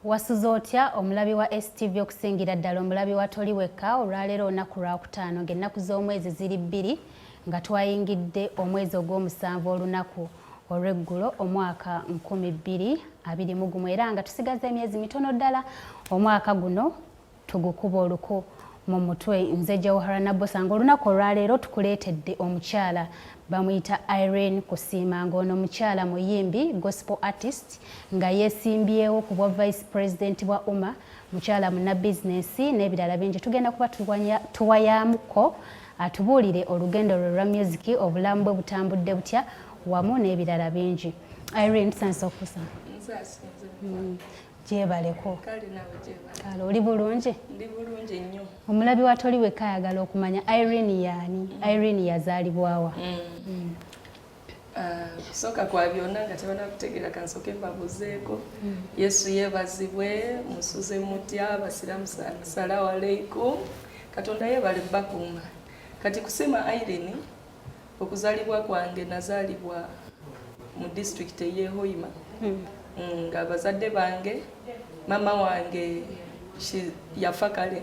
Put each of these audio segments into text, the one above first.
Wasuza otya omulabi wa STV okusingira ddala omulabi wa Toli wekka olwaleero olunaku lwakutaano ng'ennaku z'omwezi ziri 2 nga twayingidde omwezi ogw'omusanvu olunaku olw'eggulo omwaka 2021 era nga tusigaza emyezi mitono ddala omwaka guno tugukuba oluku mu mutwe. Nze Jawhara Nabbosa ng'olunaku olwaleero tukuleetedde omukyala bamuyita Irene Kusiima ng'ono mukyala muyimbi gospel artist nga yeesimbyewo ku bwa vice president bwa UMA, mukyala muna bizinesi n'ebirala bingi. Tugenda kuba tuwayamuko atubuulire olugendo lwe lwa music, obulamu bwe butambudde butya wamu n'ebirala bingi. Irene, tusanze okusa. Gyebaleko. Kale oli bulungi? Ndi bulungi nnyo. Omulabi wa Toli wekka ayagala okumanya Irene yaani? Irene yazaalibwawa? Soka kwa byonna nga tebana kutegeera kansoke mbabuzeeko. Yesu yeebazibwe, musuze mutya, abasiraamu salaamu aleikum. Katonda yeebale bakuuma. Kati kusema Irene, okuzaalibwa kwange nazaalibwa mu district y'e Hoima. Nga abazadde bange mama wange yafa kale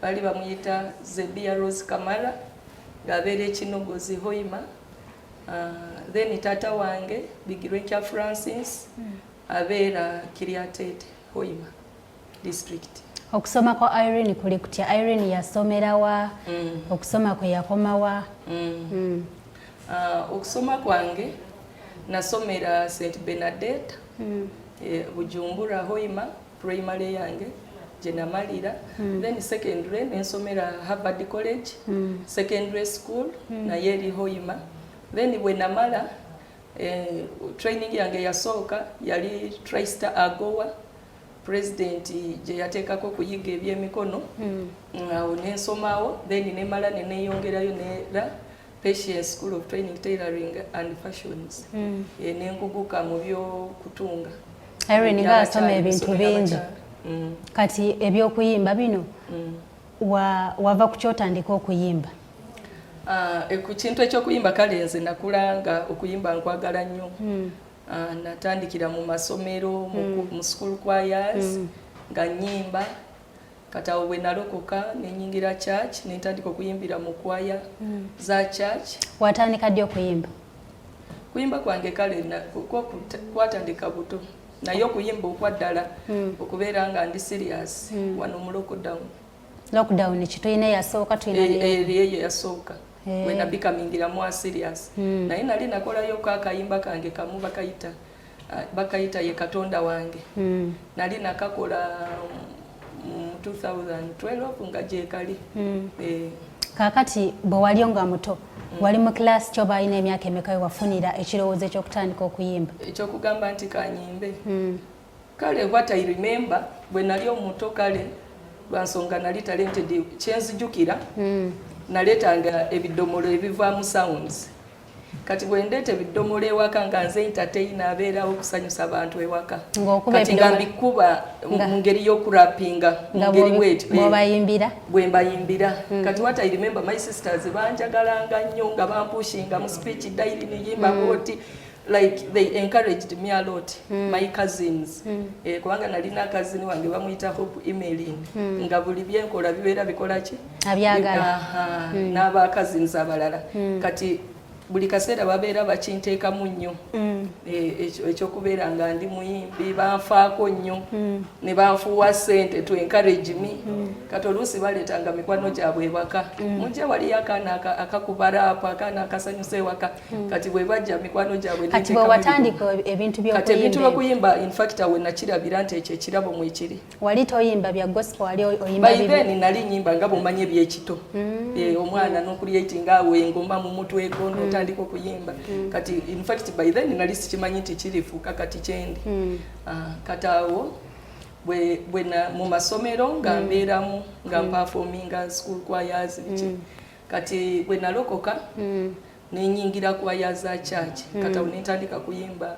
bali bamuyita Zebia Rose Kamara ng'abeera ekinogozi Hoima. Then tata wange Bigirwekya Francis abeera Kiriatete Hoima district. Okusoma kwa Irene kuli kutya? Irene yasomerawa? Okusoma kwe yakomawa? Okusoma kwange nasomera St Bernadette Bujumbura Hoima primary yange jenamalira. Then secondary nensomera Harvard College secondary school na yeri Hoima. Then bwe namala training yange yasooka yali TriStar Agoa president je yateekako kuyiga ebyemikono awo nensomawo. Then nemala neneyongerayo nera Patience School of Training Tailoring and Fashions nenguguka mu byokutunga. Irene nga asoma ebintu bingi. Kati ebyokuyimba bino wava ku kyotandika okuyimba? Ku kintu ekyokuyimba kale nze nakulanga okuyimba nkwagala nnyo. Natandikira mu masomero mu school choirs nga nnyimba. Kati awo bwe nalokoka nenyingira church nentandika okuyimbira mu kwaya za church. Watandika ddi okuyimba? Kuyimba kwange kale kwatandika buto naye okuyimba okwaddala okubeera nga ndi serious wano mu lockdown. Lockdown kituyina yasooka tuyina eyo yasooka when I becoming more serious. Naye nali nakolayo kakayimba kange kamu bakayita ye Katonda wange. Nali nakakola 2012 nga gyekali. Kakati bwe wali nga muto wali mu class kyoba alina emyaka emeka wafunira ekirowoozo ekyokutandika okuyimba? Ekyokugamba nti kanyimbe. Kale what I remember bwe nali omuto kale lwansonga nali talented kyenzijukira naleetanga ebidomolo ebivaamu sounds. Kati bwe ndeeta ebidomolo ewaka nga nze entertainer abeerawo okusanyusa abantu ewaka. Kati nga mbikuba mu ngeri y'okurapinga mu ngeri bwetyo bwe mbayimbira. Kati what I remember my sisters banjagalanga nnyo nga bampushinga mu speech diary niyimba bwoti. Like they encouraged me a lot. My cousins kubanga nalina cousin wange bamuyita Hope Emailing nga buli byenkola bibeera bikola ki abyagala n'aba cousins abalala. Kati buli kaseera babeera bakinteekamu nnyo ekyokubeera nga ndi muyimbi banfaako nnyo ne banfuwa ssente to encourage me. Kati oluusi baleetanga mikwano gyabwe ewaka mujja waliyo akaana akakuba raapu akaana akasanyusa ewaka. Kati bwe bajja mikwano gyabwe kati bwe watandika ebintu by'okuyimba in fact awe nakirabira nti ekyo ekirabo mwekiri. Wali toyimba bya gospel wali oyimba by then nali nyimba nga bumanye byekito omwana n'okuliatinga awe engoma mu mutweko n'otandika okuyimba. Kati in fact by then nali sikimanyi nti kirifuuka kati kyendi. Kati awo bwe mu masomero nga mbeeramu nga performinga school choirs biki. Kati bwe nalokoka nenyingira kwaya za church. Kati awo nentandika kuyimba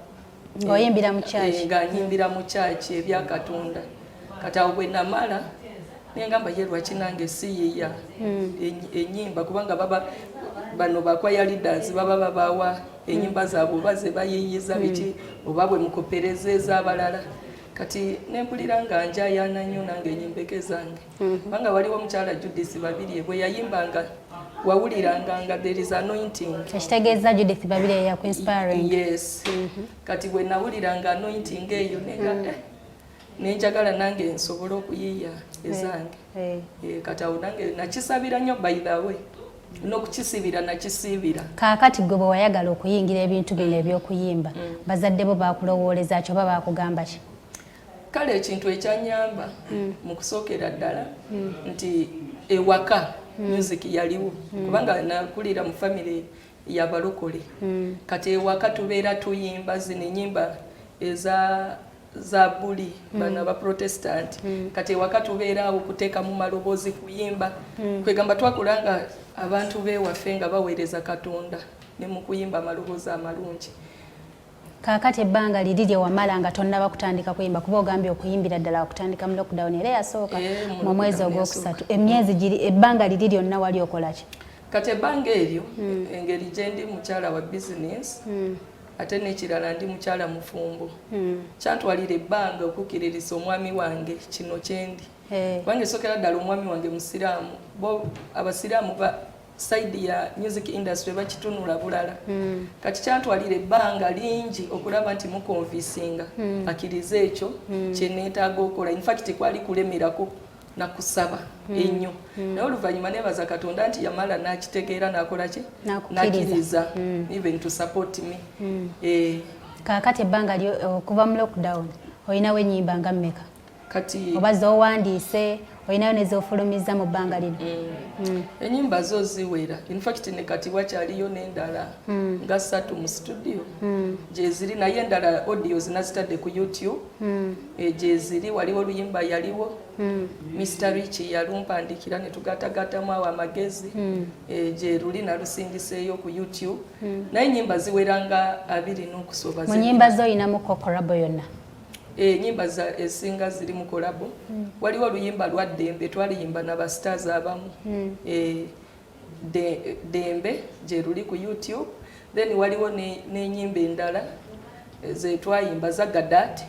ng'oyimbira mu church. Nga nyimbira mu church ebya Katonda. Kati awo bwe namala nengamba ye lwaki nange siyiya enyimba kubanga bano bakwaya leaders baba babawa enyimba zaabwe baze bayiyiza biki oba bwe mukoperezeza abalala. kati nempulira nga njayana nnyo nange enyimbeke zange kubanga waliwo omukyala Judith Babirye bwe yayimbanga wawuliranga nga there is anointing. Ekitegeeza Judith Babirye ya inspiring. Yes. Kati bwe nawuliranga anointing eyo nenjagala nange nsobola okuyiiya ezange. Kati awo nange nakisabira nnyo by the way. N'okukisibira nakisiibira. Kaakati gwe bwe wayagala okuyingira ebintu bino eby'okuyimba bazadde bo baakulowooleza kyo oba baakugamba ki? Kale ekintu ekyanyamba mu kusookera ddala nti ewaka music yaliwo kubanga nakulira mu family y'abalokole kati ewaka tubeera tuyimba zino ennyimba za buli bana ba protestant kati ewaka tubeera okuteeka mu maloboozi kuyimba kwegamba twakulanga abantu beewaffe nga baweereza Katonda ne mu kuyimba amaloboozi amalungi. Kaakati ebbanga liri lye wamala nga tonnaba kutandika kuyimba kuba ogambye okuyimbira ddala wakutandika mu lockdown era yasooka mu mwezi ogwokusatu emyezi giri ebbanga liri lyonna wali okola ki? Kati ebbanga eryo engeri gye ndi mukyala wa business ate n'ekirala ndi mukyala mufumbo kyantwalira ebbanga okukkiririza omwami wange kino kyendi kubanga esookera ddala omwami wange musiraamu bo abasiraamu side ya music industry bakitunula bulala kati kyantwalira ebbanga lingi okulaba nti mukonvisinga akirize ekyo kyeneetaaga okola in fact kwali kulemerako nakusaba ennyo naye oluvannyuma neebaza Katonda nti yamala n'akitegeera n'akola ki n'akkiriza even to support me. Kaakati ebbanga okuva mu lockdown olinawo ennyimba nga mmeka? Kati oba z'owandiise olinayo ne z'ofulumiza mu bbanga lino? Ennyimba zo ziwera in fact ne kati wakyaliyo n'endala nga 3 mu studio gye ziri naye endala audio zinazitadde ku YouTube gye ziri waliwo oluyimba yaliwo Mr. Rich yalumpandikira ne tugatagatamu awo amagezi gye luli nalusindiseeyo ku YouTube naye ennyimba ziweranga 2 n'okusoba. Mu nnyimba zo olinamu kokorabo yonna? Nyimba esinga ziri mu kolabo waliwo oluyimba lwa Dembe twaliyimba na bastars abamu Dembe gye luli ku YouTube then waliwo n'ennyimba endala ze twayimba za Gadat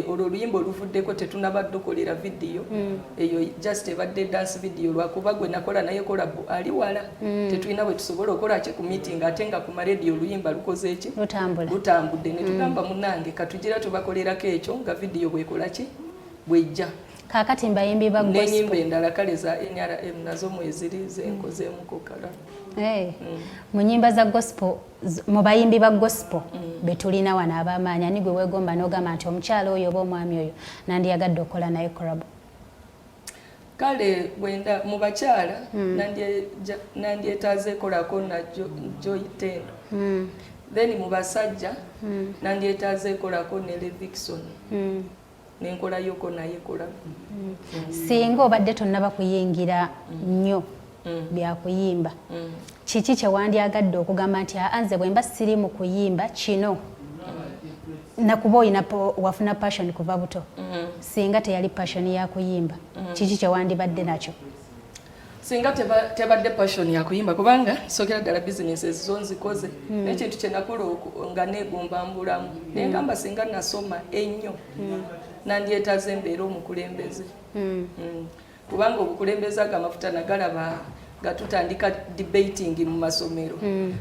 olwo oluyimba oluvuddeko tetunabadde okolera vidiyo eyo just ebadde dance video lwakuba gwe nakola naye kolabo ali wala tetulina bwe tusobola okola ki ku meeting ate nga ku radio oluyimba lukoze eki lutambudde ne tugamba munange katugira tubakolerako ekyo nga vidiyo bwekola ki bwejja. Kaakati mbayimbi ba gospel n'ennyimba endala kale za NRM nazo mweziri zenkozeemuko kala. Mu nnyimba za gospel mu bayimbi ba gospel betulina wano ab'amaanyi ani gwe weegomba n'ogamba nti omukyala oyo oba omwami oyo nandiyagadde okukola naye collabo? Kale bwenda mu bakyala nandyetaaze kolako na Joy Tendo then mu basajja nandyetaaze kolako ne Levikson nenkolayoko naye kolabo. Singa obadde tonnaba kuyingira nnyo byakuyimba kiki kye wandyagadde okugamba nti anze bwe mba siri mu kuyimba kino nakuba oyina wafuna passion kuva buto singa teyali passion ya kuyimba kiki kye wandibadde nakyo? Singa tebadde passion ya kuyimba kubanga sookera ddala businesses zo nzikoze n'ekintu kye nakola nga neegomba mbulamu naye ngamba singa nasoma ennyo nandyetaaze mbeera omukulembeze kubanga obukulembeze ago amafuta nagalaba nga tutandika debating mu masomero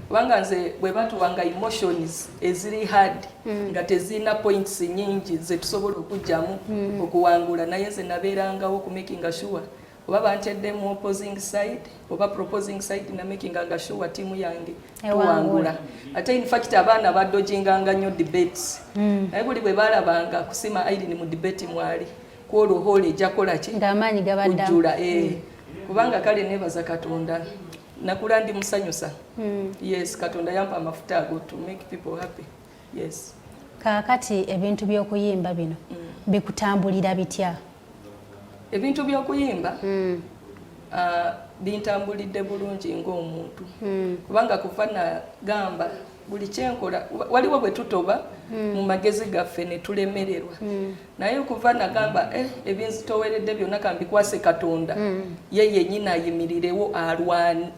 kubanga nze bwe batuwanga emotions eziri hard nga tezirina points nyingi ze tusobola okujjamu okuwangula naye nze nabeerangawo okumakinga sure oba bantedde mu opposing side oba proposing side na makinga sure tiimu yange tuwangula ate in fact abaana badojinganga nnyo debates naye buli bwe balabanga kusima Irene mu debate mwali kwolwo hole ejja kola ki ng'amaanyi gabaddamu kujjula kubanga kale neebaza Katonda nakula ndi musanyusa yes Katonda yampa amafuta ago to make people happy. Yes. Kaakati ebintu by'okuyimba bino bikutambulira bitya? Ebintu by'okuyimba bintambulidde bulungi ng'omuntu kubanga kuva nagamba buli kyenkola waliwo bwe tutoba mu magezi gaffe ne tulemererwa naye okuva nagamba ebinzitoweredde byonna kambikwase Katonda ye yennyini ayimirirewo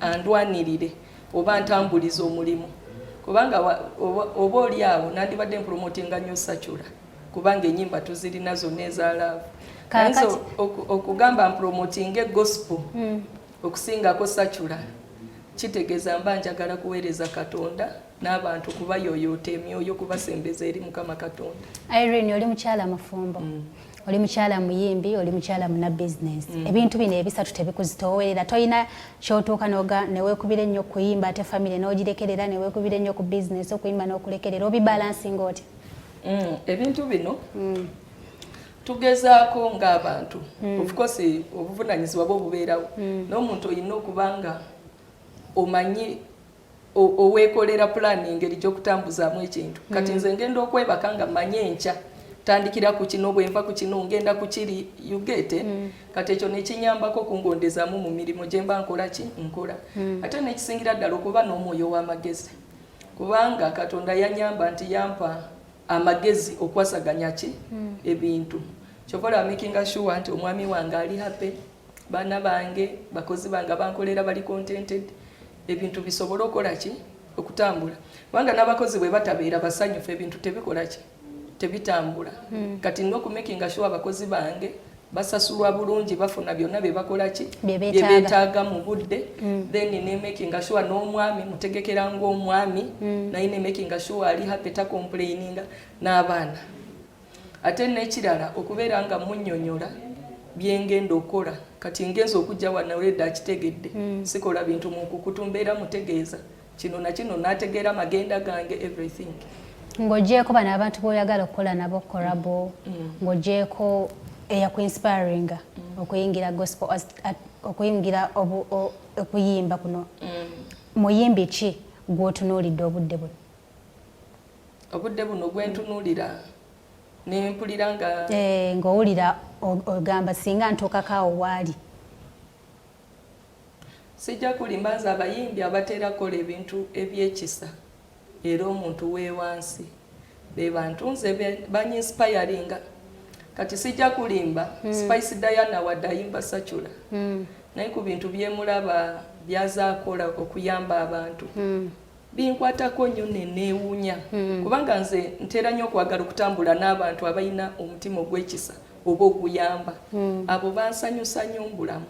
andwanirire oba ntambuliza omulimu kubanga oba oli awo nandibadde mpromotinga nnyo Sacyula kubanga ennyimba tuzirina zonna eza love. Naye okugamba promoting gospel okusingako Sachula kitegeeza mba njagala kuweereza Katonda n'abantu kubayoyoota emyoyo kubasembeza eri Mukama Katonda. Irene, oli mukyala mufumbo, oli mukyala muyimbi, oli mukyala muna business. Ebintu bino ebisatu tebikuzitoowerera, toyina kyotuuka neweekubira ennyo kuyimba ate family n'ogirekerera neweekubira ennyo ku business okuyimba n'okulekerera, obibalansinga otya? Ebintu bino tugezaako ng'abantu, of course obuvunaanyizibwa bwo bubeerawo, n'omuntu olina okubanga omanyi oweekolera planning eri gy'okutambuzaamu ekintu. Kati nze ngenda okwebaka nga mmanyi enkya tandikira ku kino bwe nva ku kino ngenda ku kiri you get it. Kati ekyo nekinyambako okungondezaamu mu mirimu gye mba nkola nkola. Ate nekisingira ddala okuba n'omwoyo w'amagezi, kubanga Katonda yanyamba nti yampa amagezi okwasaganya ebintu. Kyokola making sure nti omwami wange ali happy, baana bange bakozi bange bankolera bali contented, ebintu bisobola okola okutambula. Kubanga n'abakozi bwe batabeera basanyufu ebintu tebikola tebitambula. Kati nno making sure abakozi bange basasulwa bulungi, bafuna byonna bye bakola bye beetaaga mu budde. Then ne making sure n'omwami mutegekera ng'omwami naye ne making sure ali happy ta complaining n'abaana. Ate n'ekirala okubeera nga munnyonnyola byengenda okola. Kati ngenza okujja wano wedda akitegedde, sikola bintu mu kukutu, mbeera mutegeeza kino na kino n'ategeera magenda gange everything. Ng'oggyeko bano abantu b'oyagala okukola nabo korabo, ng'oggyeko eyakuinspiringa okuyingira gospel, okuyingira okuyimba kuno, muyimbi ki gw'otunuulidde obudde buno? Obudde buno gwentunuulira nempulira nga ng'owulira ogamba singa ntuukakaawo waali. Sijja kulimba nze abayimbi abatera kukola ebintu ebyekisa era omuntu weewansi be bantu nze banyinsipayaringa. Kati sijja kulimba Spice Diana wadde ayimba Sachula, naye ku bintu byemulaba byazaakola okuyamba abantu binkwatako nnyo neewuunya, kubanga nze ntera nnyo okwagala okutambula n'abantu abalina omutima ogw'ekisa oba oguyamba. Abo bansanyusa nnyo mu bulamu.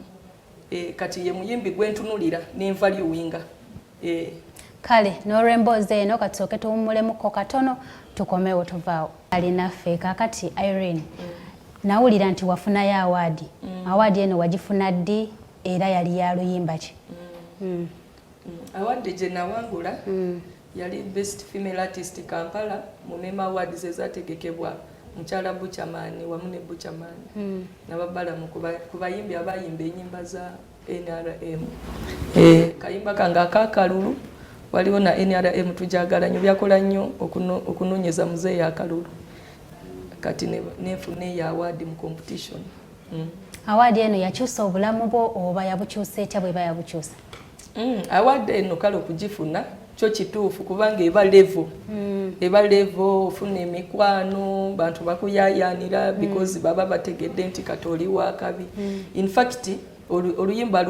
Kati ye muyimbi gwentunulira nenva liwinga. Kale n'olw'emboozi eno katusooke tuwummulemuko katono tukomewo tuvaawo. Alinaffe kaakati Irene, nawulira nti wafunayo awaadi. Awaadi eno wagifuna ddi era yali ya luyimba ki? Awadde gye nawangula yali Best Female Artist Kampala mu Mema Awards ezategekebwa mukyala Buchamani wamu ne Buchamani n'ababalamu ku bayimbi abayimba ennyimba za NRM. Kayimba kange akakalulu waliwo na NRM tujagala nnyo, byakola nnyo okunoonyeza muzeeyi akalulu. Kati nefune ya award mu competition. Award eno yakyusa obulamu bwo oba yabukyusa etya bweba yabukyusa? Award eno kale okugifuna kyo kituufu kubanga eba level. Eba level ofuna emikwano, bantu bakuyayanira because baba bategedde nti katoli wa kabi. In fact oluyimba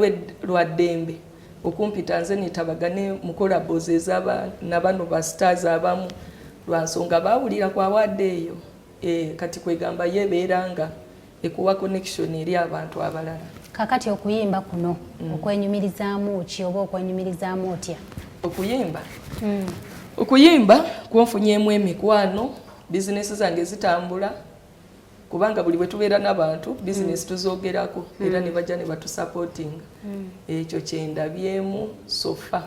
lwa Dembe okumpita nze nitabagane mukola boze zaba nabano ba stars abamu lwansonga bawulira kwa award eyo. Kati kwegamba yebeeranga ekuwa connection eri abantu abalala. Kakati okuyimba kuno okwenyumirizaamu ki oba okwenyumirizaamu otya? Okuyimba kwonfunyemu emikwano, bizinesi zange zitambula kubanga buli bwe tubeera n'abantu bizinesi tuzoogerako era ne bajja ne batusupportinga. Ekyo kyendabyemu sofa.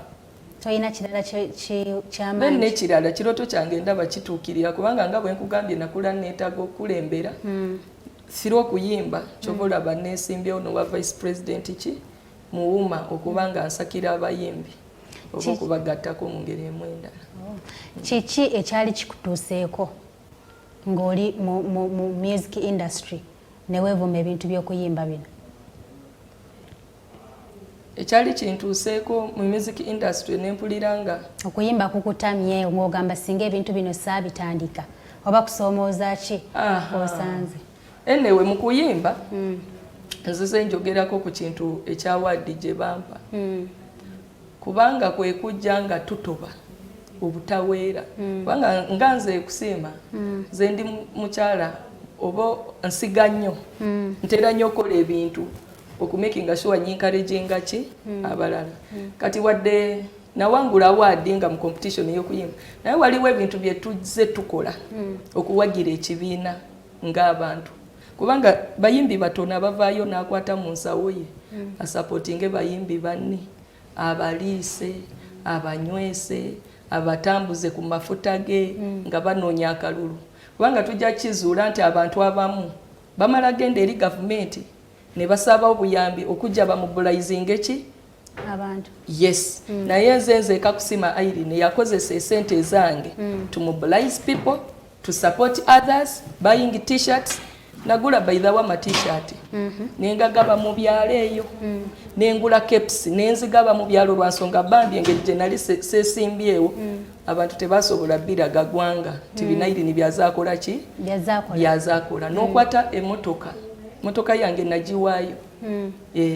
Toyina kirala kyamaanyi? Benne n'ekirala kiroto kyange ndaba kituukirira kubanga nga bwe nkugambye nakula neetaaga okulembera. Siro okuyimba kyova olaba neesimbyewo n'owa vice president muwuma okubanga nsakira abayimbi oba okubagattako mu ngeri emu endala. Kiki ekyali kikutuuseeko ng'oli mu music industry ne weevuma ebintu by'okuyimba bino? Ekyali kintuuseeko mu music industry nempulira nga okuyimba kukutamye ng'ogamba singa ebintu bino saabitandika oba kusoomooza ki osanze? Enewe mu kuyimba nzize njogerako ku kintu ekyawaddi gye bampa kubanga kwe kujja nga tutoba obutaweera kubanga nganze kusiima nze ndi mukyala oba nsiga nnyo ntera nnyo okukola ebintu okumakinga sure nyinkareginga ki abalala kati wadde nawangula awaadi nga mu competition ey'okuyimba naye waliwo ebintu bye tuzze tukola okuwagira ekibiina ng'abantu kubanga bayimbi batono abavaayo n'akwata mu nsawo ye asapootinge bayimbi banne abaliise abanywese abatambuze ku mafuta ge nga banoonya akalulu kubanga tujja kizuula nti abantu abamu bamala genda eri gavumenti ne basaba obuyambi okujja bamobilizinga eki abantu yes naye nze kakusima Irene yakozesa esente zange to mobilize people to support others buying t-shirts nagula by the way t-shirt nengagaba mu byalo eyo nengula caps nenzigaba mu byalo lwansonga bandi engeri generali sesimbyewo abantu tebasobola biraga gwanga tibina Irene byazakola ki byazakola nokwata motoka yange nagiwaayo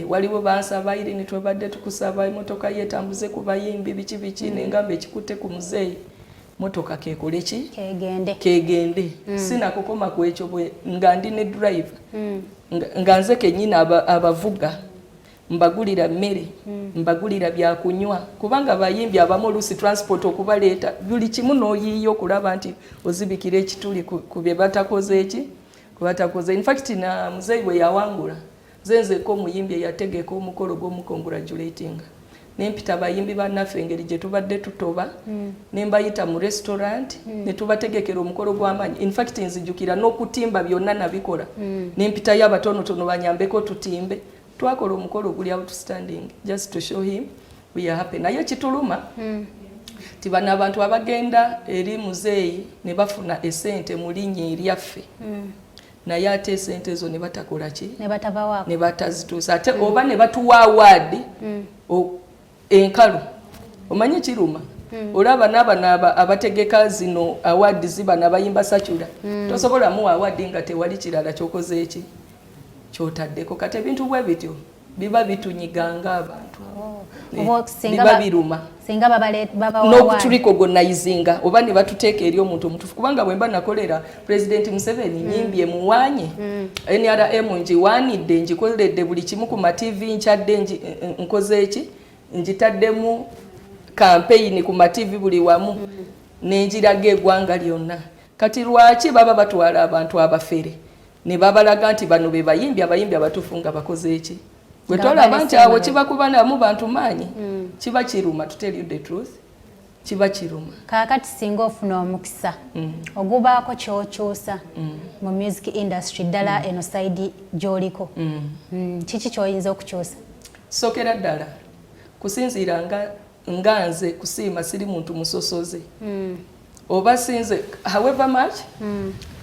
waliwo bansaba Irene twebadde tukusaba emotoka yetambuze ku bayimbi biki nengamba ekikutte ku muzeeyi motoka kekole ki kegende sina kukoma ku ekyo bwe nga ndi ne driver nga nze kenyina abavuga mbagulira mmere mbagulira byakunywa kubanga bayimbi abamu lusi transport okubaleeta buli kimu n'oyiiyo okulaba nti ozibikira ekituli ku bye batakoze eki kubatakoze in fact na muzeeyi we yawangula zenzeko omuyimbi eyategeka omukolo gw'omukongratulating nempita bayimbi bannaffe engeri gye tubadde tutoba nembayita mu restaurant ne tubategekera omukolo gw'amaanyi in fact nzijukira n'okutimba byonna nabikola nempitayo abatonotono banyambeko tutimbe twakola omukolo guli outstanding just to show him we are happy naye kituluma tibana abantu abagenda eri muzeeyi ne bafuna esente mu linnya eryaffe naye ate esente ezo ne batakola ki ne batazituusa ate oba ne batuwa award enkalu omanyi kiruma olaba n'abana abategeka zino award ziba n'abayimba sakyula tosobola muwa award nga tewali kirala kyokoze eki kyotaddeko kati ebintu bwe bityo biba bitunyiganga abantu biba biruma n'okutulicognizinga oba ne batuteeka eri omuntu omutuufu kubanga bwe mba nakolera President Museveni nyimbye muwanye NRM njiwanidde njikoledde buli kimu ku mativi nkyadde nkoze eki njitaddemu campaign ku mativi buli wamu nenjiraga eggwanga lyonna kati lwaki baba batwala abantu abafere ne babalaga nti bano be bayimbi abayimbi abatuufu nga bakoze eki bwe tolaba nti awo kiba kuba namu bantu maanyi kiba kiruma to tell you the truth kiba kiruma kaakati singa ofuna omukisa ogubaako kyokyusa mu music industry ddala eno side gy'oliko kiki kyoyinza okukyusa sokera ddala kusinziira nga nze kusiima siri muntu musosoze oba sinze however much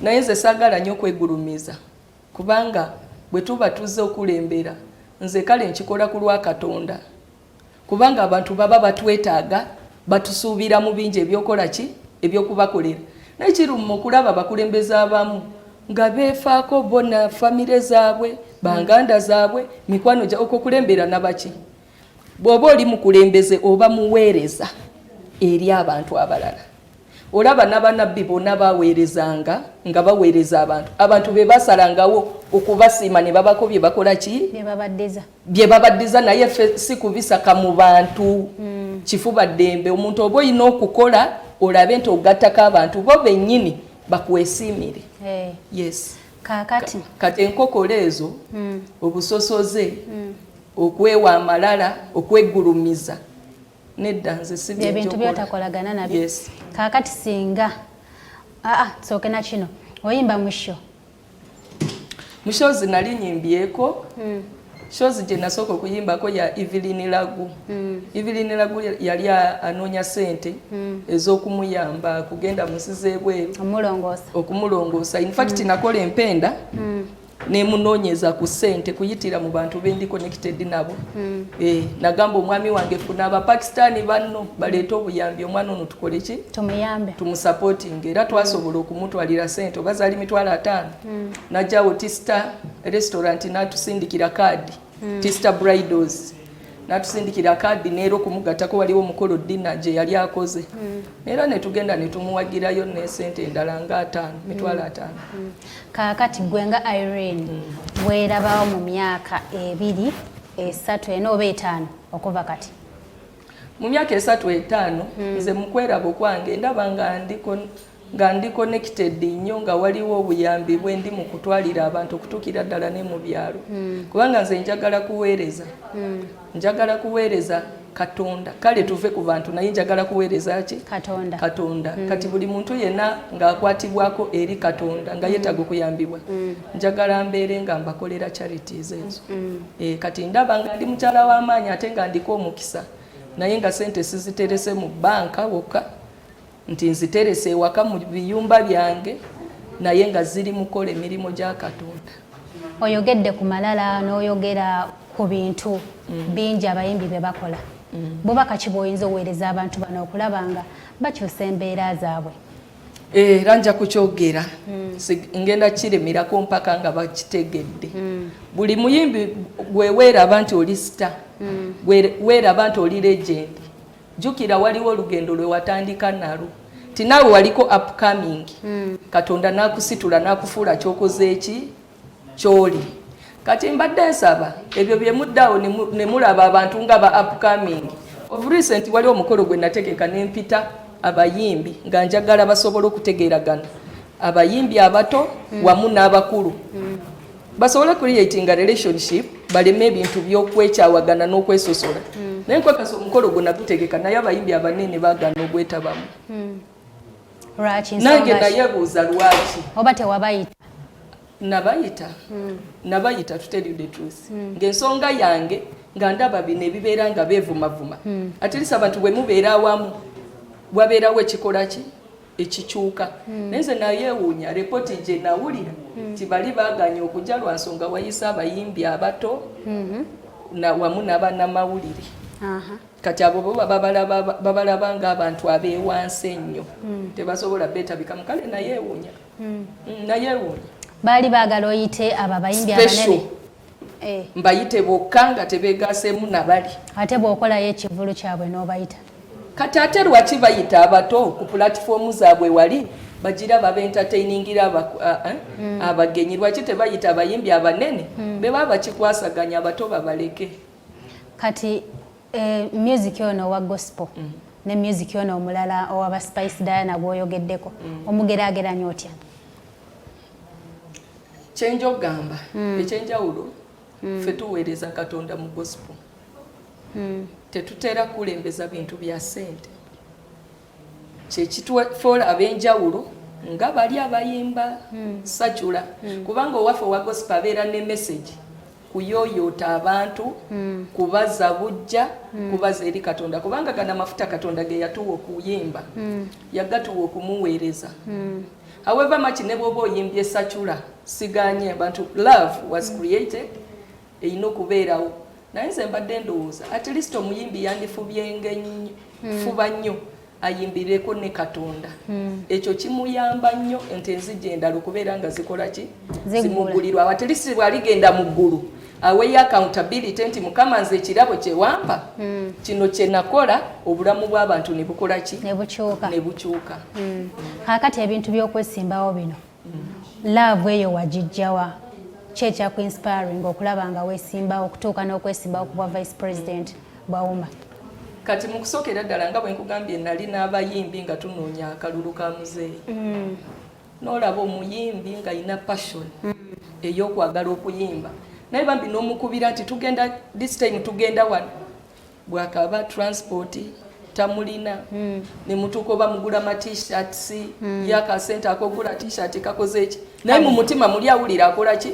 naye nze saagala nnyo okwegulumiza kubanga bwe tuba tuzze okulembera nze kale nkikola ku lwa Katonda kubanga abantu baba batwetaaga batusuubira mu bingi ebyokola ki ebyokubakolera naye kiruma okulaba abakulembeze abamu nga beefaako bona famire zaabwe banganda zaabwe mikwano gya okukulembera nabaki bw'oba oli mukulembeze oba muweereza eri abantu abalala olaba n'abannabbi bonna baweerezanga nga baweereza abantu be basalangawo okubasiima ne babako bye bakola ki bye babaddiza naye ffe si kubisaka mu bantu kifuba ddembe omuntu oba olina okukola olabe nti ogattako abantu bo bennyini bakwesiimire yes kati enkokolo ezo obusosoze okwewa amalala okweggulumiza nedda nze si ebintu byotakolagana nabyo kaakati singa sooke na kino oyimba mu show nali nyimbyeko shows gye nasooka okuyimbako ya Evelyn Lagu Evelyn Lagu yali anoonya sente ez'okumuyamba kugenda mu nsi z'ebweru okumulongoosa in fact nakola empenda nemunoonyeza ku ssente kuyitira mu bantu bendi connected nabo nagamba omwami wange funa abapakistani banno baleeta obuyambi omwana ono tukole ki tumusupporting era twasobola okumutwalira ssente oba zaali mitwalo 5 najjawo Tista restaurant n'atusindikira kaadi Tista Bridals natusindikira kadi neero kumugattako waliwo omukolo dina gye yali akoze era ne tugenda ne tumuwagirayo ne sente endala nga 5 mitwalo 5. Kaakati gwe nga Irene weerabawo mu myaka 2, 3, 4 oba 5 okuva kati? Mu myaka 3, 5 nze mukwerabo kwange ndaba nga ndi connected nnyo nga waliwo obuyambi bwe ndi mu kutwalira abantu okutuukira ddala ne mu byalo kubanga nze njagala kuweereza Katonda. Kale tuve ku bantu naye njagala kuweereza ki? Katonda. Kati buli muntu yenna ng'akwatibwako eri Katonda nga yeetaaga okuyambibwa njagala mbeere nga mbakolera charities ezo. Kati ndaba nga ndi mukyala w'amaanyi ate nga ndiko omukisa naye nga sente siziterese mu banka wokka nti nziterese ewaka mu biyumba byange naye nga ziri mukola emirimu gya Katonda. Oyogedde ku malala n'oyogera ku bintu bingi abayimbi be bakola. Bubaka ki bw'oyinza oweereza abantu bano okulaba nga bakyusa embeera zaabwe? Era nja kukyogera ngenda kiremerako mpaka nga bakitegedde. Buli muyimbi gweweeraba nti oli star, weeraba nti oli legend, jjukira waliwo olugendo lwe watandika nalwo ti naawe waliko upcoming. Katonda n'akusitula n'akufuula kyokoze eki kyoli. Kati mbadde nsaba ebyo bye muddawo ne mulaba abantu nga ba upcoming. Of recent waliwo omukolo gwe nategeka n'empita abayimbi nga njagala basobole okutegeeragana abayimbi abato wamu n'abakulu basobole creating a relationship baleme ebintu by'okwekyawagana n'okwesosola. Naye nkwekasa omukolo gwe nagutegeka naye abayimbi abanene baagana ogwetabamu. Nange nayebuuza lwaki oba tewabayita? Nabayita to tell you the truth. Ng'ensonga yange nga ndaba bino ebibeera nga beevumavuma ate lisa abantu bwe mubeera awamu wabeerawo ekikola ki ekikyuka. Naye nze nayeewuunya repooti gye nawulira ti bali baaganye okujja lwa nsonga wayisa abayimbi abato wamu n'abannamawulire. Kati abo bo babalaba ng'abantu abeewansi ennyo tebasobola beetabikamu. Kale nayeewuunya. Baali baagala oyite abo abayimbi abanene mbayite bokka nga tebeegaseemu nabali. Ate bw'okolayo ekivulu kyabwe n'obayita? Kati ate lwaki bayita abato ku pulatifomu zaabwe wali bagira babentatainingira abagenyi? Lwaki tebayita abayimbi abanene be baba bakikwasaganya abato babaleke? Kati music ono wa gospel ne music ono omulala owaba Spice Diana gwoyogeddeko omugeraageranya otya? Kyenjogamba ekyenjawulo ffe tuweereza Katonda mu gospel. Tetutera kulembeza bintu bya ssente. Kyekitufoola ab'enjawulo nga bali abayimba sajula kubanga owaffe owa gospel abeera ne message kuyooyoota abantu kubaza bujja kubaza eri Katonda kubanga gana amafuta Katonda ge yatuwa okuyimba yagatuwa okumuweereza. However much ne bw'oba oyimbye sajula siganye abantu love was created eyina okubeerawo. Naye nze mbadde ndowooza at least omuyimbi yandifuba nnyo ayimbireko ne Katonda. Ekyo kimuyamba nnyo ente enzijja endala okubeera nga zikola ki zimugulirwa. At least bwaligenda mu ggulu aweeyo accountability nti Mukama nze ekirabo kye wampa kino kye nakola obulamu bw'abantu ne bukola ki ne bukyuka. Kaakati ebintu by'okwesimbawo bino love eyo wagijjawa? Kyekyaku inspiring okulaba nga weesimbawo okutuuka n'okwesimbawo ku bwa Vice President Bawuma? Kati mu kusookera ddala nga bwe nkugambye nali n'abayimbi nga tunoonya akalulu ka muzeeyi. N'olaba omuyimbi ng'ayina passion ey'okwagala okuyimba naye bambi n'omukubira nti tugenda this time tugenda wano bw'akaba transport tamulina ne mutuuka oba mugula ma t-shirts y'akasente akogula t-shirt kakoze eki naye mu mutima muli awulira akola ki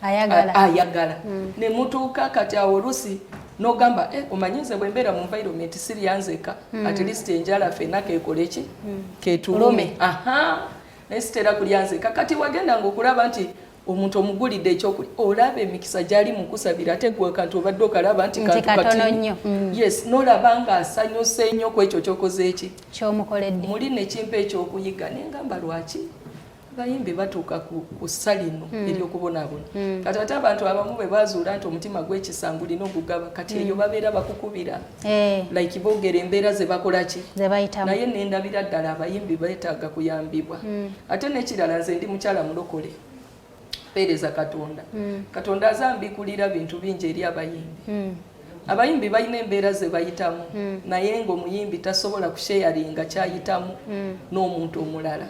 ayagala. Ne mutuuka kati awo olusi n'ogamba omanyi nze bwe mbeera mu environment siryanzeka at least enjala ffenna keekole ki ketulume. Naye sitera kulyanzeka. Kati wagenda ng'okulaba nti omuntu omugulidde ekyokulya olaba emikisa gyali mukusabira ate gwe kanti obadde okalaba nti katono nnyo. Yes, n'olaba ng'asanyuse nnyo ku ekyo kyokoze eki ky'omukoledde. muli nekimpa ekyokuyiga naye ngamba lwaki bayimbi batuuka ku ssalino ery'okubonaabona kati ate abantu abamu bwe bazuula nti omutima gw'ekisangu lina ogugaba kati eyo babeera bakukubira like boogera embeera ze bakola ki naye nendabira ddala abayimbi beetaaga kuyambibwa ate n'ekirala nze ndi mukyala mulokole peereza katonda katonda azambikulira bintu bingi eri abayimbi abayimbi balina embeera ze bayitamu naye ng'omuyimbi tasobola kusheyaringa kyayitamu n'omuntu omulala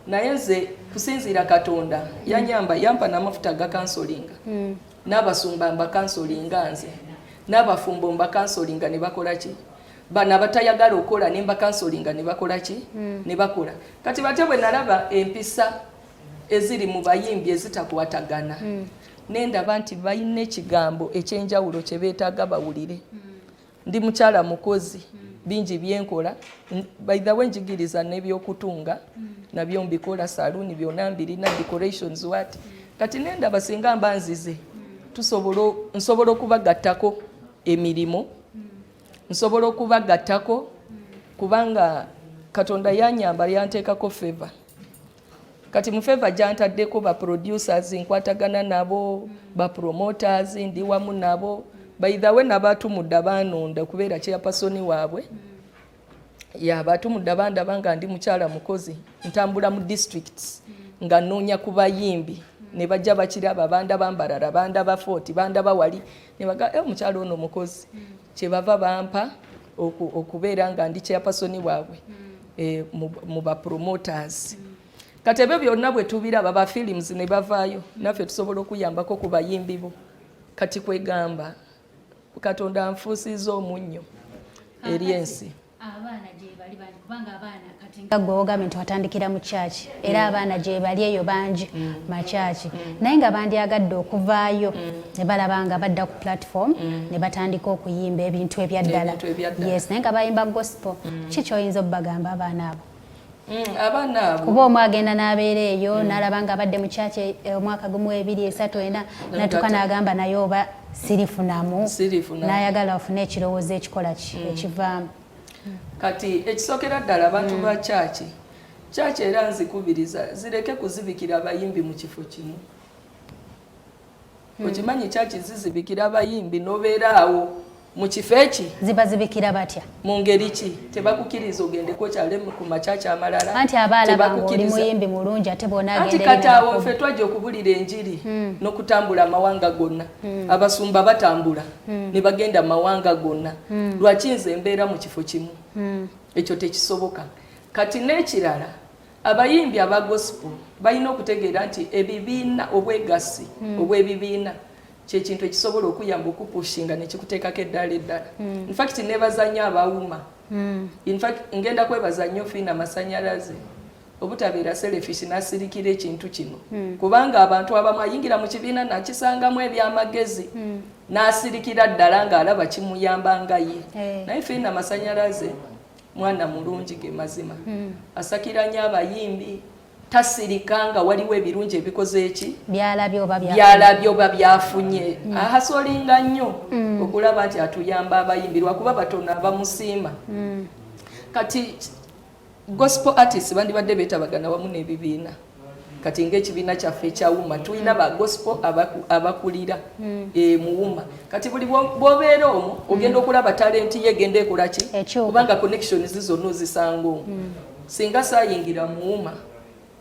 naye nze kusinziira katonda yampa n'amafuta ga kansolinga n'abasumba mba kansolinga nze n'abafumbo mba kansolinga ne bakola ki bano abatayagala okukola ne mba kansolinga ne bakola ki ne bakola kati bate bwe nalaba empisa eziri mu bayimbi ezitakwatagana nendaba nti balina ekigambo ekyenjawulo kye beetaaga bawulire ndi mukyala mukozi bingi byenkola by the way njigiriza n'ebyokutunga nabyo mbikola saluuni byonna mbirina decorations what kati nendaba singa mba nzize nsobola okubagattako emirimu nsobola okubagattako kubanga katonda yanyamba yanteekako favor kati mu favor jantaddeko ba producers nkwatagana nabo ba promoters ndi wamu nabo by the way nabatumudde abanonda kubeera chairperson waabwe yabatumudde abandaba nga ndi mukyala mukozi ntambula mu districts nga noonya ku bayimbi ne bajja bakiraba bandaba mbalala bandaba fort bandaba wali ne baga mukyala ono mukozi kyebava bampa okubeera nga ndi chairperson waabwe mu ba promoters kati ebyo byonna bwe tubiraba ba films ne bavaayo naffe tusobola okuyambako ku bayimbi bo kati kwegamba katonda nfuusiza omunnyo eri ensi abaana gye bali bangi kubanga abaana kati nga gwe ogambye nti watandikira mu kyaki era abaana gye bali eyo bangi makyaki naye nga bandyagadde okuvaayo ne balaba nga badda ku platform ne batandika okuyimba ebintu ebyaddala yes naye nga bayimba gospel ki kyoyinza obbagamba abaana abo abaana abo kuba omwe agenda n'abeera eyo n'alaba nga abadde mu kyaki omwaka gumu 2 3 4 natuka n'agamba naye oba sirifunamu n'ayagala afune ekirowoozo ekikola ekivaamu kati ekisookera ddala abantu ba kyaki era nzikubiriza zireke kuzibikira abayimbi mu kifo kimu okimanyi kyaki zizibikira abayimbi n'obeera awo mu kifo eki zibazibikira batya mu ngeri ki tebakukiriza ogendeko kyale ku makyaki amalala anti abalaba oli muyimbi mulungi ate bona anti kati awo ffe twajja okubulira enjiri n'okutambula amawanga gonna abasumba batambula ne bagenda amawanga gonna lwaki nze mbeera mu kifo kimu ekyo tekisoboka kati n'ekirala abayimbi aba gospel balina okutegeera nti ebibiina obwegassi obw'ebibiina kyekintu ekisobola okuyamba okupushinga nekikuteekako eddala in fact nebazanya abawuma in fact ngenda kwebaza nnyo fiina masanyalaze obutabeera selfish nasirikira ekintu kino kubanga abantu abamu ayingira mu kibiina nakisangamu ebyamagezi nasirikira ddala ng'alaba kimuyamba nga ye naye fiina masanyalaze mwana mulungi ge mazima asakiranya abayimbi tasirikanga waliwo ebirungi ebikoze eki byalabye oba byafunye ahasolinga nnyo okulaba nti atuyamba abayimbi lwakuba batono abamusiima kati gospel artists bandibadde beetabagana wamu n'ebibiina kati ng'ekibiina kyaffe ekyawuma tulina ba gospel abakulira muwuma kati buli bw'obeera omwo ogenda okulaba talenti ye egenda ekola ki kubanga connections zonna ozisanga omwo singa saayingira muwuma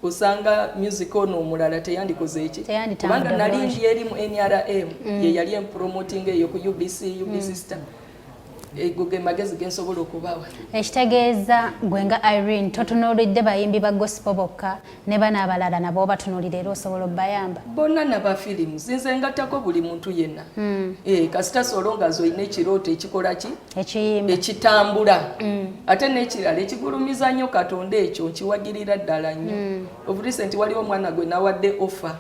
osanga music ono omulala teyandikoze eki kubanga nali ndi eri mu NRM ye yali empromoting eyo ku UBC star ego ge magezi gensobola okubawa ekitegeeza gwe nga Irene totunuulidde bayimbi ba gospel bokka ne bana abalala nabo batunulira era osobola obbayamba bonna naba films nze ngattako buli muntu yenna kasita solongazo ine ekirooto ekikola ki ekitambula ate n'ekirala ekigulumiza nnyo katonda ekyo nkiwagirira ddala nnyo of recent waliwo omwana gwe nawadde offer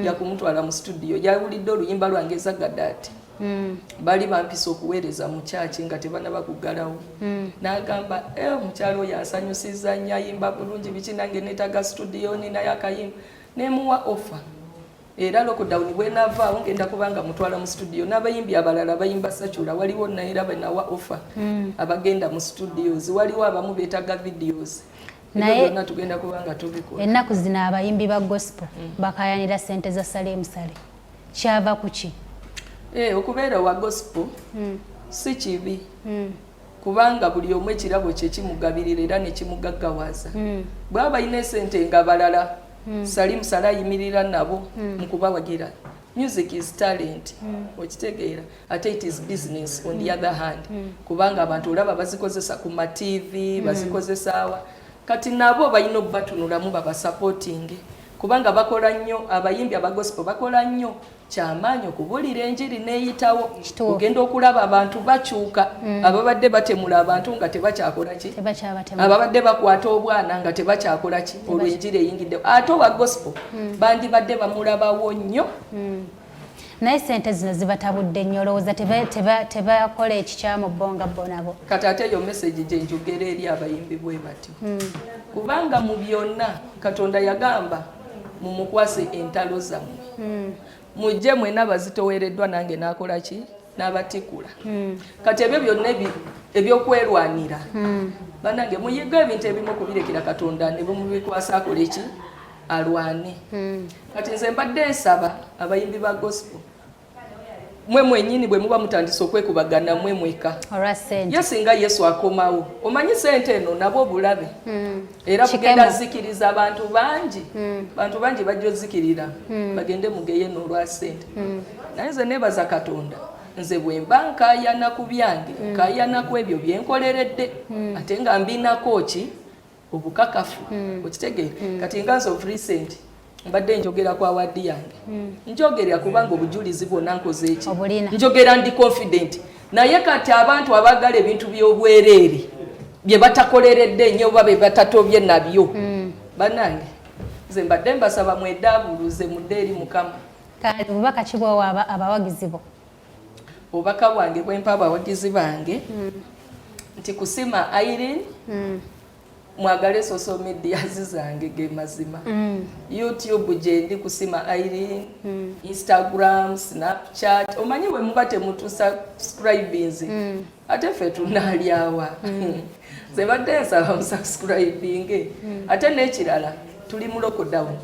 yakumutwala mu studio yawulidde oluyimba lwange ezagadaati bali bampisa okuweereza mu kyaki nga tebanaba kuggalawo n'agamba omukyalo oyo asanyusiza nnyo ayimba bulungi biki nange neetaga studiyoni naye akayimba nemuwa offer era lockdown bwenavaawo ngenda kubanga mutwala mu studio n'abayimbi abalala bayimba sakyula waliwo naye era benawa offer abagenda mu studios waliwo abamu beetaga videos naye tugenda kubanga tubikola. Ennaku zino abayimbi ba gospel bakayanira ssente za Salem Sale. Kyava kuki? Okubeera wa gospel si kibi. Kubanga buli omu ekirabo kye kimugabirira era ne kimugaggawaza. Bw'aba balina ssente nga balala Salim Sale ayimirira nabo mu kubawagira. Music is talent. Okitegeera. Ate it is business on the other hand. Kubanga abantu olaba bazikozesa ku ma TV, bazikozesaawa. Kati nabo balina okubatunulamu babasupporting. Kubanga bakola nnyo, abayimbi aba gospel bakola nnyo kyamaanyi okubuulira enjiri neeyitawo. Ogenda okulaba abantu bakyuka, ababadde batemula abantu nga tebakyakola ki? Ababadde bakwata obwana nga tebakyakola ki? Olwo enjiri eyingidde. Ate owa gospel bandibadde bamulabawo nnyo. Naye ssente zino zibatabudde nnyo, olowooza tebakola ekikyamu bo nga bo nabo. Kati ate eyo message gye njogera eri abayimbi bwe bati. Kubanga mu byonna Katonda yagamba mumukwase entalo zammwe. Mujje mwena bazitowereddwa nange nakola ki? N'abatikula. Kati ebyo byonna ebyokwerwanira. Banange muyiga ebintu ebimu okubirekera Katonda ne bumubikwasa akole ki? Alwane. Kati nze mbadde nsaba abayimbi ba gospel. Mwe mwenyini bwe muba mutandise okwekubagana mwe mweka. Yesinga Yesu akomawo. Omanyi sente eno nabo bulabe. Era kugenda zikiriza abantu bangi. Bantu bangi bajjo zikirira. Bagende mugeye no lwa sente. Naye nze nebaza Katonda. Nze bwe mba nkayana ku byange, nkayana ku ebyo byenkoleredde. Ate nga mbinako ki? Obukakafu. Okitegeera. Kati nganzo of recent mbadde njogera kwa wadi yange. Njogera kubanga obujulizi bwonna nkoze eki. Njogera ndi confident. Naye kati abantu abagala ebintu by'obwereere bye batakoleredde nnyo babe batatobye nabyo. Banange nze mbadde mbasaba mwedabuluze mudde eri Mukama. Kale bubaka kibwa abawagizi bo. Obubaka bwange bwe mpa abawagizi bange nti kusima Irene mwagale social media zange ge mazima. YouTube gyendi kusima Irene, Instagram, Snapchat. Omanyi bwe muba temutu subscribings. Ate ffe tunaalyawa. Ze badde nsaba subscribing. Ate n'ekirala tuli mu lockdown.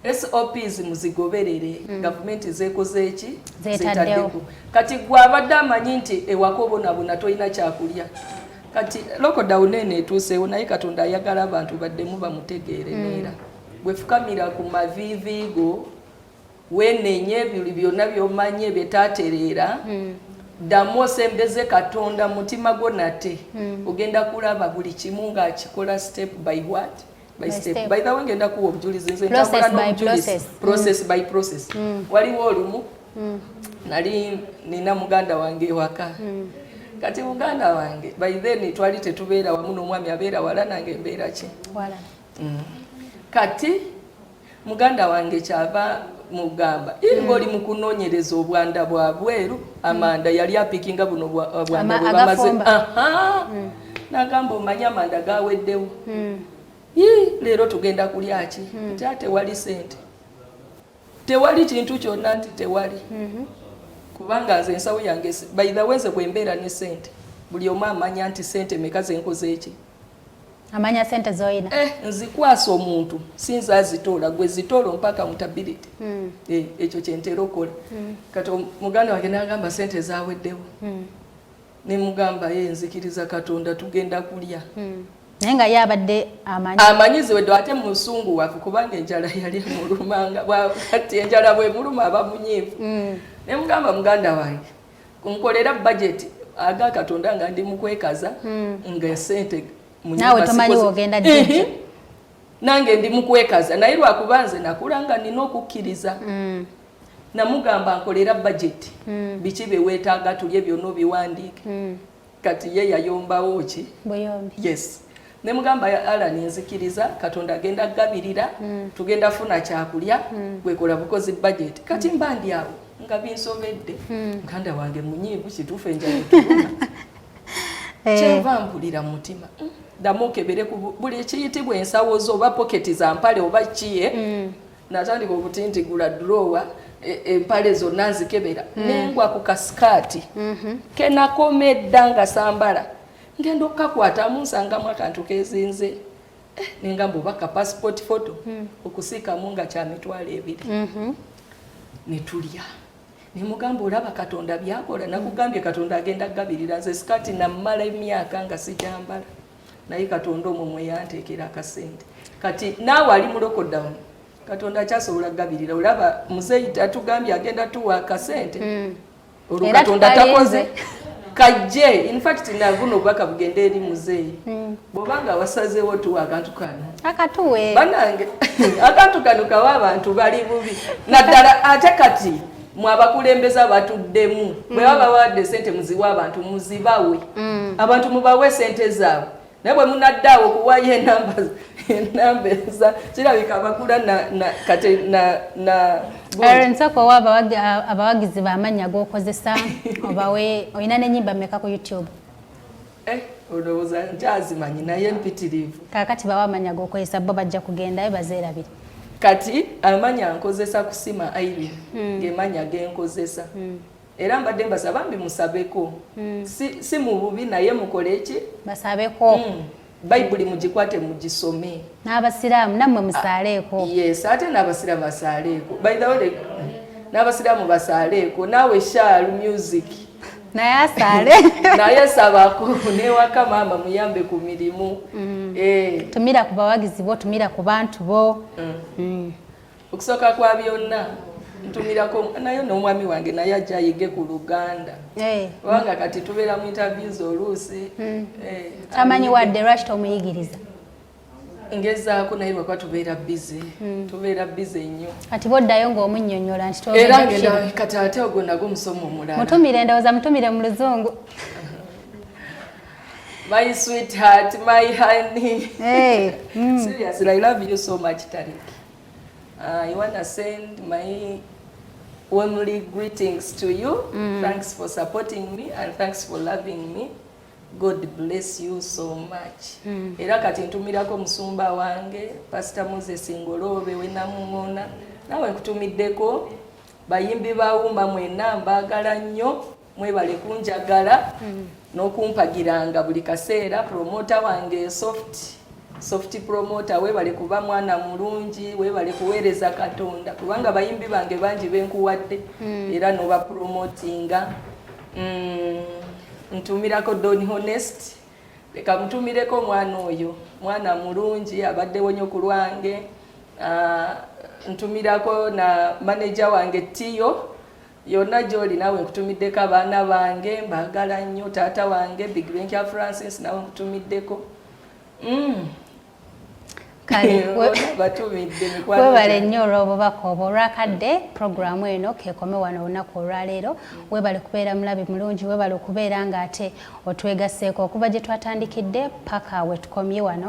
SOPs muzigoberere. Government zekoze eki? Zetaddeko. Kati gwe abadde amanyi nti ewako bonabona toyina kyakulya. Kati lockdown ene etuuseewo naye Katonda ayagala abantu baddemu bamutegeere neera. Bwe fukamira ku mavivigo wenenye ebyo byonna by'omanye byetaatereera. Ddamu osembeze Katonda mutima gwo nate. Ogenda kulaba buli kimu ng'akikola step by what? By step. By the way ngenda kuwa obujulizi nze process by process. Waliwo olumu nali nina muganda wange ewaka. Kati muganda wange by then twali tetubeera wamu n'omwami abeera wala nange mbeera ki? Wala. Kati muganda wange kyava mugamba ng'oli mu kunoonyereza obwanda bwa bweru amanda yali apikinga buno obwanda bwe bamaze. Nagamba omanyi amanda gaweddewo. Leero tugenda kulya ki? Ate tewali sente. Tewali kintu kyonna nti tewali. Kubanga nze ensawo yange by the way nze bwe mbeera ne sente buli omu amanya nti sente meka ze nkoze eki. Amanya sente zoyina. Nzikwasa omuntu sinza azitoola gwe zitoola mpaka mutability. Ekyo kyentera okola. Kati muganda wange n'agamba sente zaweddewo. Ne mugamba nzikiriza Katonda tugenda kulya. Naye nga yabadde amanyizi wedde ate mu nsungu wafu kubanga enjala yali mulumanga kati enjala bwe muluma aba munyiivu. Ne mugamba muganda wange nkolera budget aga Katonda nga ndi mukwekaza nga sente nawe tomanyi ogenda ddi. Nange ndi mukwekaza naye lwakubanze nakulanga nina okukkiriza. Namugamba nkolera budget biki bye weetaaga tulye byonna obiwandiike. Kati ye yayombawo ki? Buyombi. Yes. Ne mugamba Alan nzikiriza Katonda agenda gabirira tugenda funa kyakulya gwekola bukozi budget. Kati mbandi awo nga binsobedde. Muganda wange munyiivu kituufu enjala etuluma. Kyeva mpulira mu mutima. Ddamu okebere ku buli ekiyitibwa ensawo zo oba poketi za mpale oba kiye. Natandika okutintigula drawer empale zonna nzikebera. Nengwa ku kasikati. Kenakomedda nga sambala. Ngendo kakwata munsangamu akantu kezinze. nengamba obaka passport photo okusiikamu nga kya mitwalo 2 ne tulya ne mugamba olaba Katonda byakola nakugambye Katonda agenda gabirira nze sikati namala emyaka nga sijambala naye Katonda omwe yanteekera akasente kati naawe ali mu lockdown Katonda akyasobola gabirira olaba muzeeyi tatugambye agenda tuwa akasente olwo Katonda takoze kajje in fact na buno baka bugende eri muzeeyi bobanga wasazeewo tuwa akantu kano akatuwe banange akantu kano kawa abantu bali bubi naddala ate kati mwabakulembeza batuddemu bwe baba wadde sente muziwa abantu muzibawe abantu mubawe sente zaabwe naye bwe munaddaawo okuwayo enamba eza kirabika abakula nsako waba abawagizi b'amannya g'okozesa obawe olina n'ennyimba mmeka ku YouTube? Olowooza nkyazimanyi naye mpitirivu. Kaakati bawa amanya g'okozesa bo bajja kugendayo bazeerabire. Kati amanya nkozesa kusima Irene ng'emanya genkozesa. Era mbadde mbasaba musabeko. Si mu bubi naye mukole ki? Basabeko. Bayibuli mugikwate mugisome. N'abasiraamu nammwe musaaleeko. Yes, ate n'abasiraamu basaaleeko. By the way, n'abasiraamu basaaleeko. Naawe Sharu music. Naye asaale. Naye sabako newaka mama muyambe ku mirimu. Tumira ku bawagizi bo, tumira ku bantu bo. Okusoka kwa byonna ntumirako nayo n'omwami wange naye ajja yige ku Luganda. Wanga kati tubeera mu interviews oluusi. Tamanyi wadde rush tomuyigiriza. Ngezaako naye bwekwa tubeera busy. Tubeera busy nnyo. Kati boddayo ng'omunnyonnyola nti era ngenda kati ate ogwo nagwo musomo omulala. Mutumire ndowooza mutumire mu Luzungu. My sweetheart, my honey. Seriously, I love you so much, Tariq. I want to send my warmly greetings to you. Thanks for supporting me and thanks for loving me. God bless you so much. Era kati ntumirako musumba wange, Pastor Moses Ngolobe wenamungona. Nawe nkutumiddeko bayimbi bawumba mwena mbagala nnyo, mwebale kunjagala n'okumpagiranga buli kaseera. Promoter wange soft promoter webale kuba mwana mulungi, webale kuweereza Katonda kubanga bayimbi bange bangi benkuwadde era noba promotinga. Ntumirako Don Honest, leka mutumireko mwana oyo, mwana mulungi abaddewo nnyo ku lwange. Ntumirako na manager wange Tiyo, yonna gy'oli nawe nkutumiddeko abaana bange mbagala nnyo, taata wange Big Benkia Francis nawe nkutumiddeko. Webale nnyo olw'obubaka obwo olwakadde programu eno kekome wano olunaku olwaleero. Webale kubeera mulabi mulungi, webale okubeera ng'ate otwegaseeko okuva gye twatandikidde paka we tukomye wano.